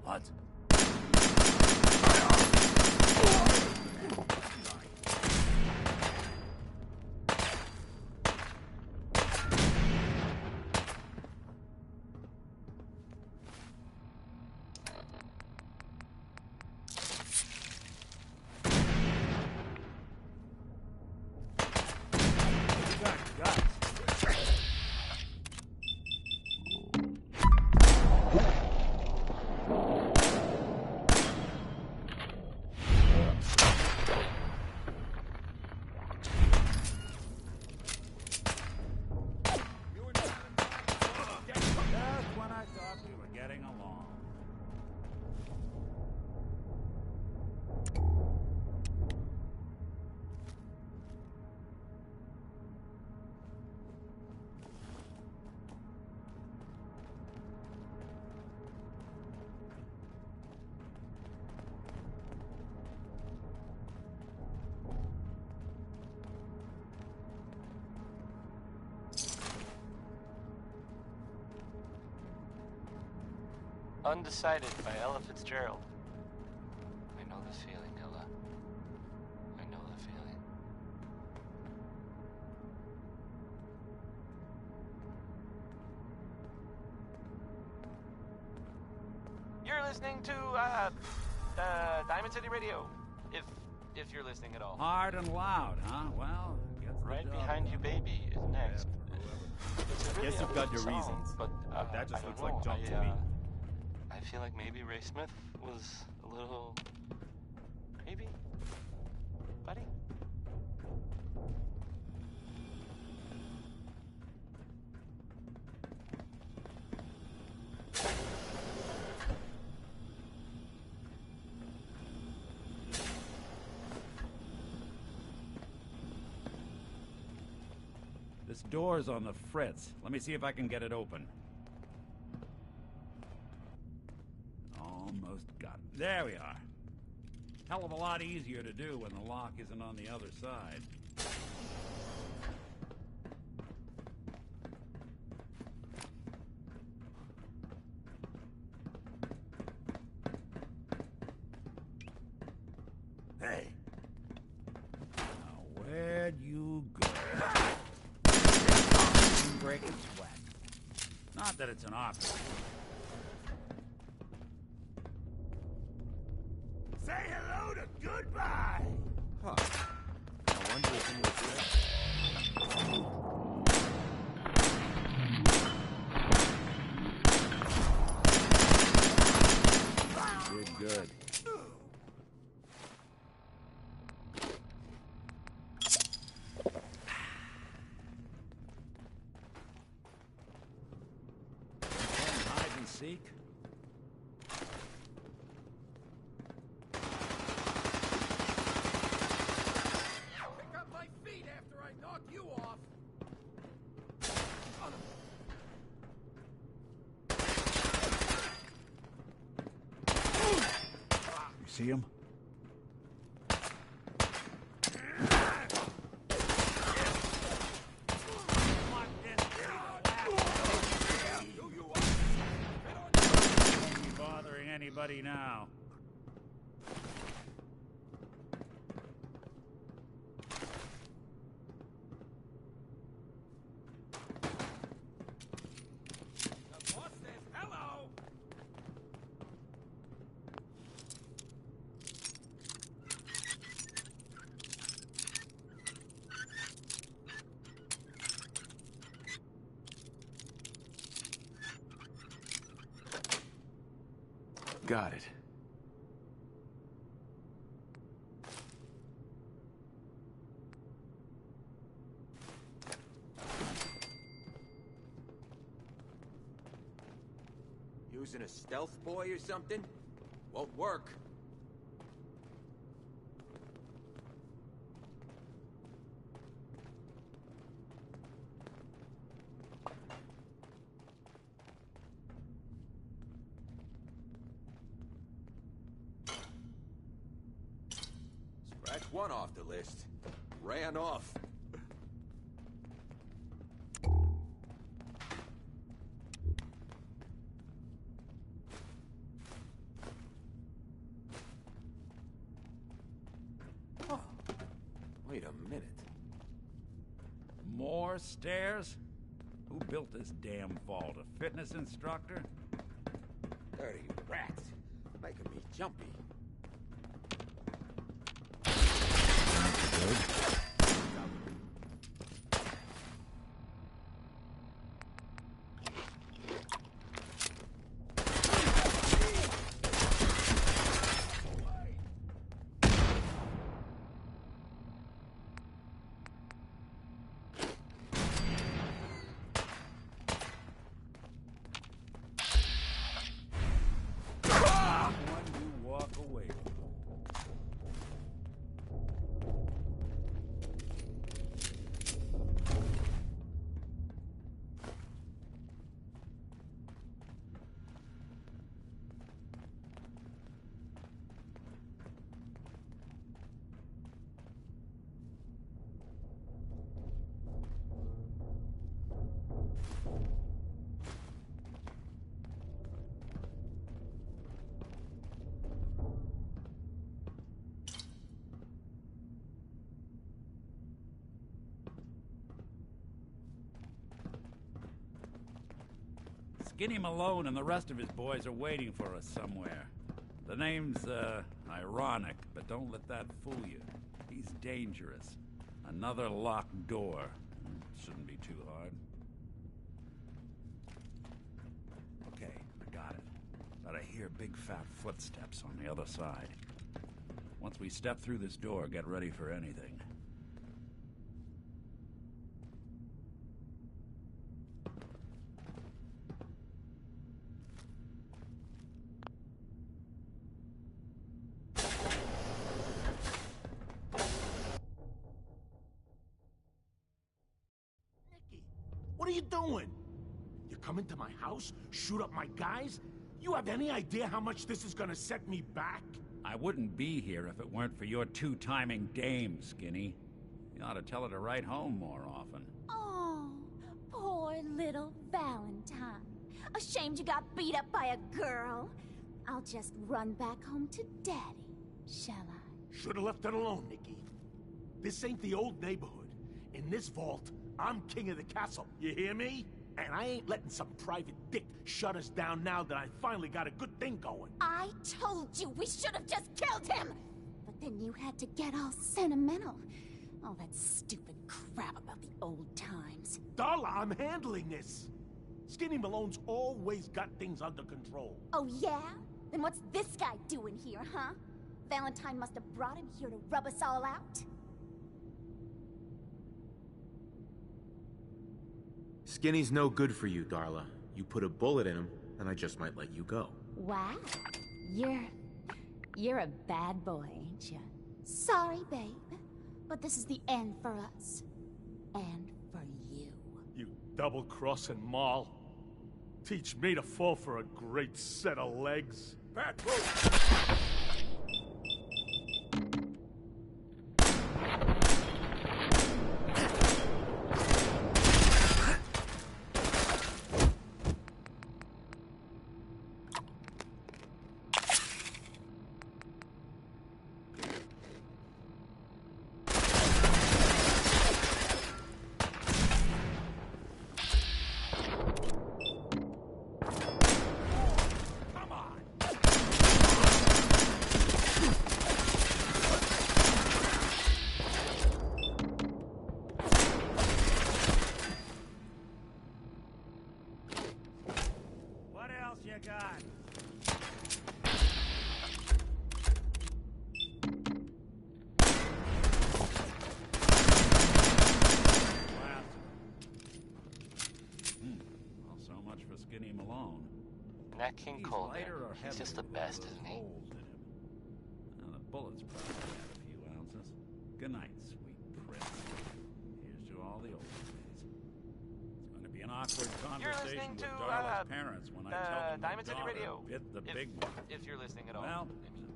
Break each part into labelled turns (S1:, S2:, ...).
S1: What?
S2: Undecided by Ella Fitzgerald. I know this feeling, Ella. I know the feeling. You're listening to Diamond City Radio. If you're listening at all.
S1: Hard and loud, huh? Well,
S2: Right Behind You Baby is next. It's a really
S3: Guess you've got your
S2: song,
S3: reasons.
S2: but
S3: That just
S2: I
S3: looks
S2: don't
S3: like
S2: know.
S3: junk to me.
S2: I feel like maybe Ray Smith was a little... Maybe? Buddy?
S1: This door's on the fritz. Let me see if I can get it open. Almost got it. There we are. Hell of a lot easier to do when the lock isn't on the other side. Hey. Now, where'd you go? Break a sweat. Not that it's an option. Say hello to goodbye!
S3: Huh. I wonder if he was there. Did good.
S1: Hide and seek.
S4: Pick up my feet after I knock you off.
S1: You see him? Bothering anybody now?
S4: The boss says hello.
S3: Got it.
S5: Using a stealth boy or something? Won't work. Scratch one off the list. Ran off. Wait a minute.
S1: More stairs? Who built this damn vault? A fitness instructor?
S5: Dirty rats. Making me jumpy.
S1: One you walk away from. Skinny Malone and the rest of his boys are waiting for us somewhere. The name's, ironic, but don't let that fool you. He's dangerous. Another locked door. Shouldn't be too hard. Okay, I got it. But I hear big fat footsteps on the other side. Once we step through this door, get ready for anything.
S6: What are you doing? You come into my house, shoot up my guys? You have any idea how much this is gonna set me back?
S1: I wouldn't be here if it weren't for your two-timing dame, Skinny. You ought to tell her to write home more often.
S7: Oh, poor little Valentine. Ashamed you got beat up by a girl? I'll just run back home to Daddy, shall I?
S6: Should've left it alone, Nikki. This ain't the old neighborhood. In this vault, I'm king of the castle, you hear me? And I ain't letting some private dick shut us down now that I finally got a good thing going.
S7: I told you we should have just killed him! But then you had to get all sentimental. All that stupid crap about the old times.
S6: Darla, I'm handling this. Skinny Malone's always got things under control.
S7: Oh yeah? Then what's this guy doing here, huh? Valentine must have brought him here to rub us all out?
S3: Skinny's no good for you, Darla. You put a bullet in him, and I just might let you go.
S7: Wow. You're a bad boy, ain't you? Sorry, babe. But this is the end for us. And for you.
S6: You double-crossing Maul. Teach me to fall for a great set of legs.
S5: Back row!
S1: You got? Well, so much for Skinny Malone.
S2: Nat King
S1: He's
S2: Cole,
S1: lighter or
S2: he's just the
S1: heavier with
S2: best,
S1: those
S2: isn't he?
S1: holes in him. Well, the bullets probably had a few ounces. Good night, sweet prince. Here's to all the old days. It's going to be an awkward conversation
S2: listening
S1: with
S2: to,
S1: Darla's parents when I tell them my
S2: Diamond City
S1: daughter
S2: Radio.
S1: bit the
S2: If-
S1: big one.
S2: If you're listening at all.
S1: Well,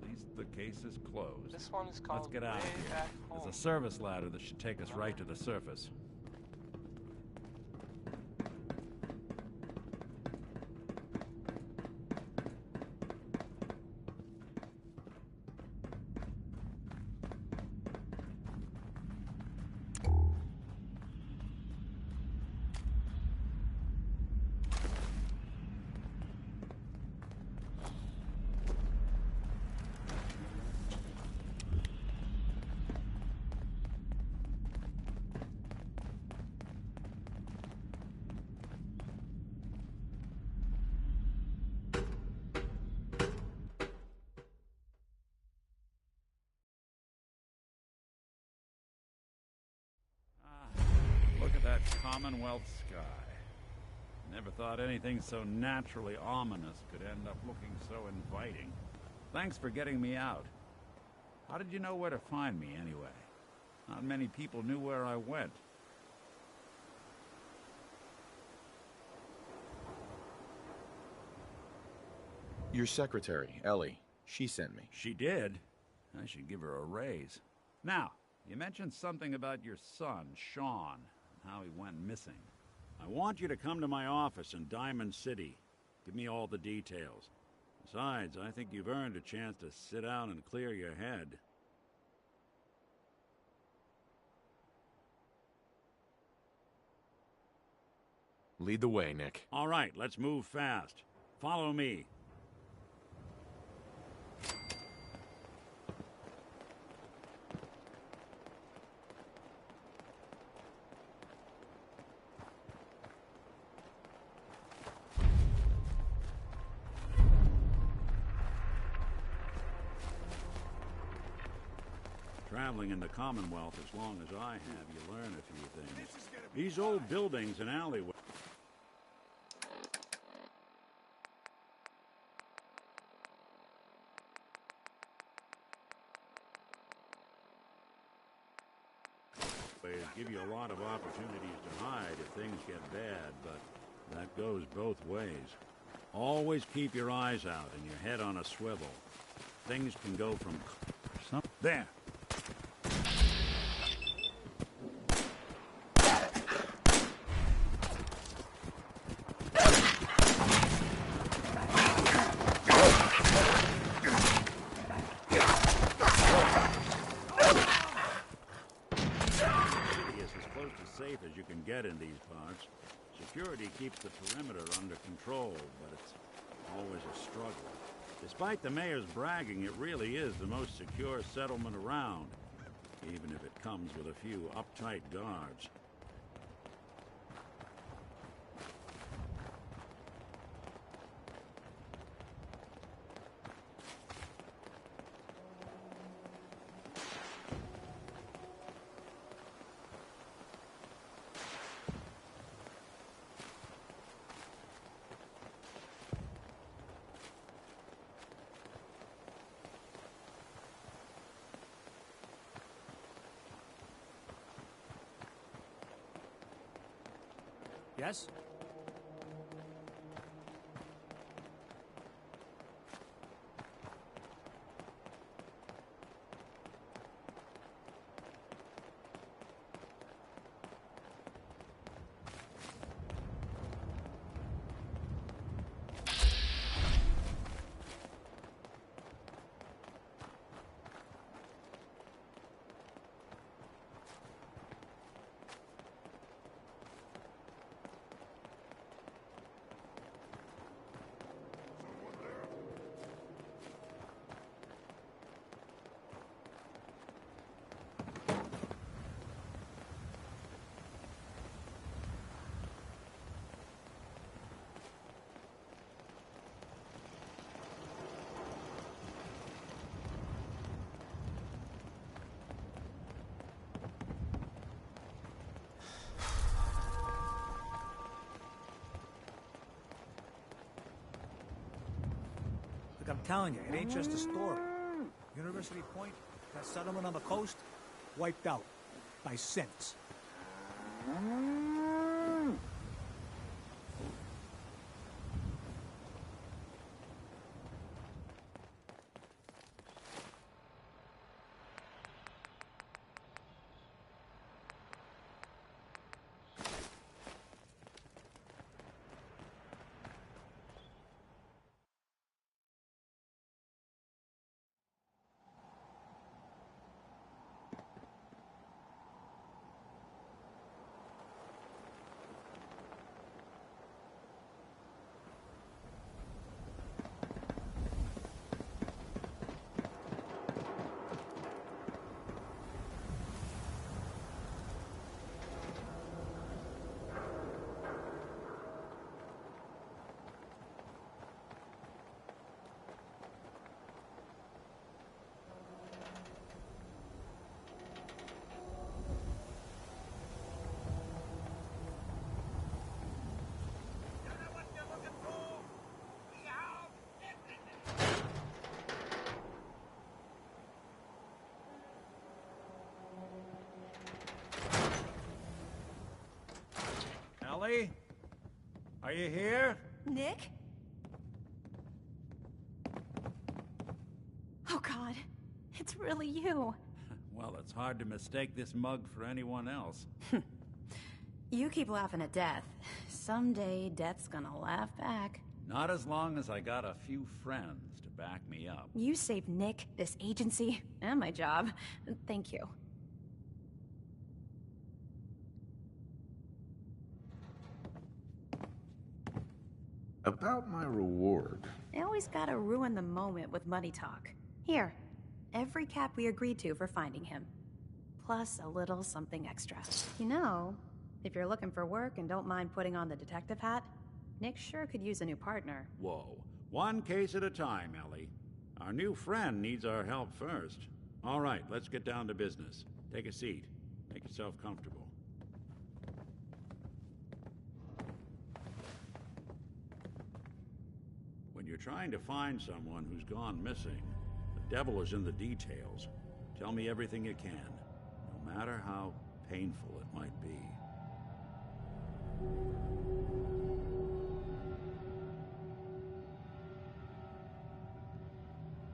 S1: at least the case is closed.
S2: This one is called
S1: Let's get out of
S2: Way
S1: here.
S2: Back Home.
S1: There's a service ladder that should take us right to the surface. that Commonwealth sky. Never thought anything so naturally ominous could end up looking so inviting. Thanks for getting me out. How did you know where to find me, anyway? Not many people knew where I went.
S3: Your secretary, Ellie, she sent me.
S1: She did? I should give her a raise. Now, you mentioned something about your son, Sean, and how he went missing. I want you to come to my office in Diamond City. Give me all the details. Besides, I think you've earned a chance to sit down and clear your head.
S3: Lead the way, Nick.
S1: All right, let's move fast. Follow me. Traveling in the Commonwealth as long as I have, you learn a few things. These old buildings and alleyways. Give you a lot of opportunities to hide if things get bad, but that goes both ways. Always keep your eyes out and your head on a swivel. Things can go from... There! As you can get in these parts. Security keeps the perimeter under control, but it's always a struggle. Despite the mayor's bragging, it really is the most secure settlement around, even if it comes with a few uptight guards.
S6: Yes?
S8: Look, I'm telling you, it ain't just a story. University Point, that settlement on the coast, wiped out by synths.
S1: Ellie? Are you here?
S9: Nick? Oh, God. It's really you.
S1: Well, it's hard to mistake this mug for anyone else.
S9: You keep laughing at death. Someday, death's gonna laugh back.
S1: Not as long as I got a few friends to back me up.
S9: You saved Nick, this agency, and my job. Thank you.
S3: About my reward.
S9: They always gotta ruin the moment with money talk. Here, every cap we agreed to for finding him. Plus a little something extra. You know, if you're looking for work and don't mind putting on the detective hat, Nick sure could use a new partner.
S1: Whoa. One case at a time, Ellie. Our new friend needs our help first. All right, let's get down to business. Take a seat. Make yourself comfortable. When you're trying to find someone who's gone missing, the devil is in the details. Tell me everything you can, no matter how painful it might be.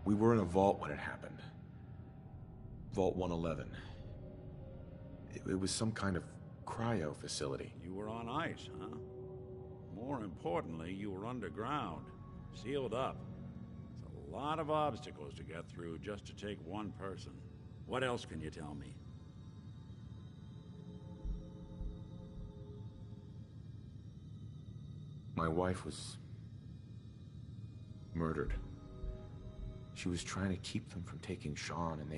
S3: We were in a vault when it happened. Vault 111. It was some kind of cryo facility.
S1: You were on ice, huh? More importantly, you were underground, sealed up. It's a lot of obstacles to get through just to take one person. What else can you tell me?
S3: My wife was murdered. She was trying to keep them from taking Sean, and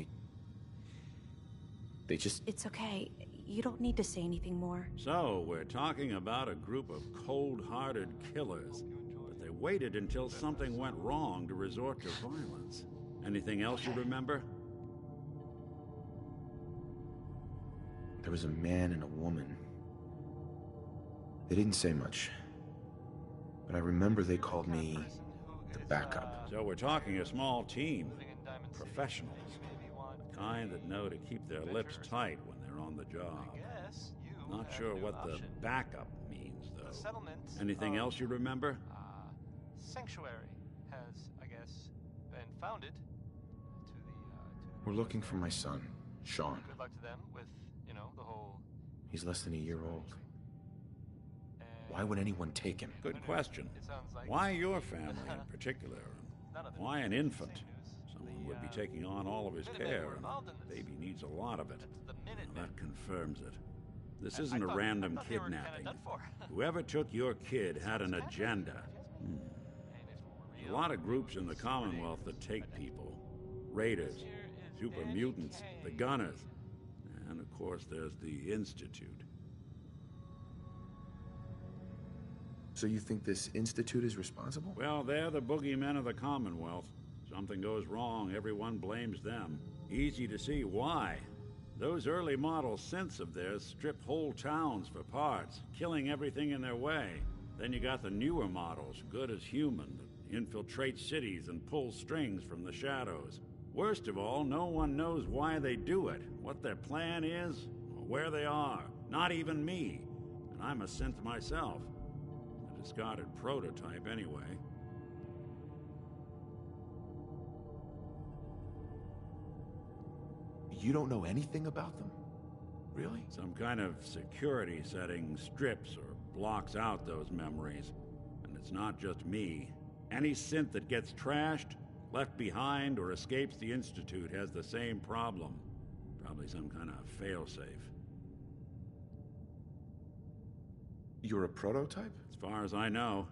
S3: they just...
S9: It's okay. You don't need to say anything more.
S1: So, we're talking about a group of cold-hearted killers, but they waited until something went wrong to resort to violence. Anything else you remember?
S3: There was a man and a woman. They didn't say much, but I remember they called me the backup.
S1: So we're talking a small team. Professionals. The kind that know to keep their lips tight when they're on the job. Not sure what the backup means, though. Anything else you remember?
S2: Sanctuary has, I guess, been founded
S3: We're looking for my son, Sean.
S2: Good luck to them with, you know, the whole...
S3: He's less than a year old. Why would anyone take him?
S1: Good question. Why your family in particular? Why an infant? Someone would be taking on all of his care, and the baby needs a lot of it. Well, that confirms it. This isn't a random kidnapping. Whoever took your kid had an agenda. There's a lot of groups in the Commonwealth that take people. Raiders, super mutants, the Gunners, and of course there's the Institute.
S3: So you think this Institute is responsible?
S1: Well, they're the boogeymen of the Commonwealth. Something goes wrong, everyone blames them. Easy to see why. Those early model synths of theirs strip whole towns for parts, killing everything in their way. Then you got the newer models, good as human, that infiltrate cities and pull strings from the shadows. Worst of all, no one knows why they do it, what their plan is, or where they are. Not even me. And I'm a synth myself. Discarded prototype, anyway.
S3: You don't know anything about them? Really?
S1: Some kind of security setting strips or blocks out those memories. And it's not just me. Any synth that gets trashed, left behind, or escapes the Institute has the same problem. Probably some kind of failsafe.
S3: You're a prototype?
S1: As far as I know.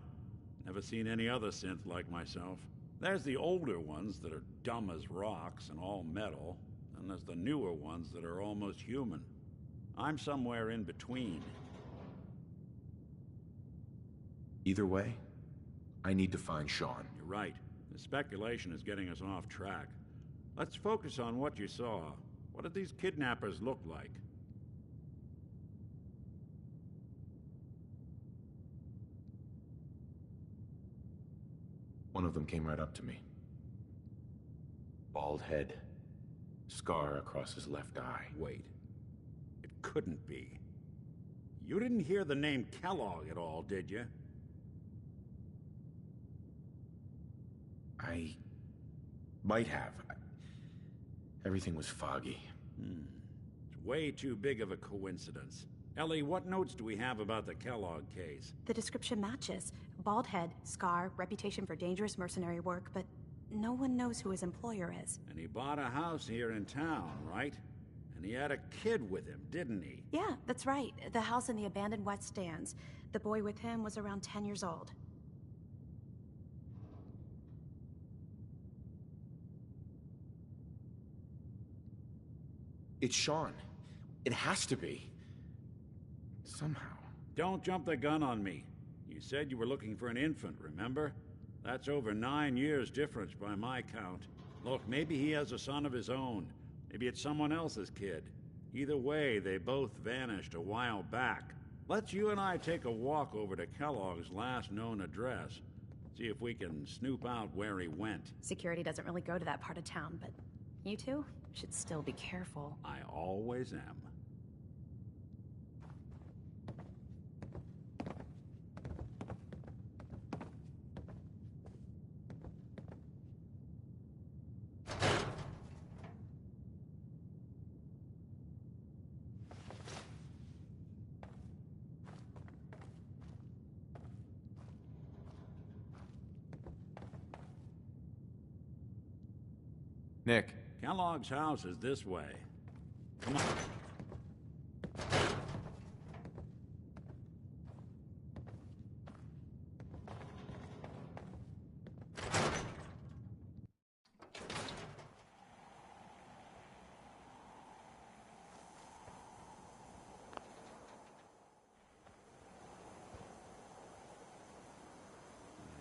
S1: Never seen any other synth like myself. There's the older ones that are dumb as rocks and all metal, and there's the newer ones that are almost human. I'm somewhere in between.
S3: Either way, I need to find Sean.
S1: You're right. The speculation is getting us off track. Let's focus on what you saw. What did these kidnappers look like?
S3: One of them came right up to me. Bald head. Scar across his left eye.
S1: Wait. It couldn't be. You didn't hear the name Kellogg at all, did you?
S3: I might have. Everything was foggy.
S1: It's way too big of a coincidence. Ellie, what notes do we have about the Kellogg case?
S9: The description matches. Bald head, scar, reputation for dangerous mercenary work, but no one knows who his employer is.
S1: And he bought a house here in town, right? And he had a kid with him, didn't he?
S9: Yeah, that's right. The house in the abandoned West Stands. The boy with him was around 10 years old.
S3: It's Sean. It has to be. Somehow.
S1: Don't jump the gun on me. You said you were looking for an infant, remember? That's over 9 years difference by my count. Look, maybe he has a son of his own. Maybe it's someone else's kid. Either way, they both vanished a while back. Let's you and I take a walk over to Kellogg's last known address. See if we can snoop out where he went.
S9: Security doesn't really go to that part of town, but you two should still be careful.
S1: I always am.
S3: Nick.
S1: Kellogg's house is this way. Come on.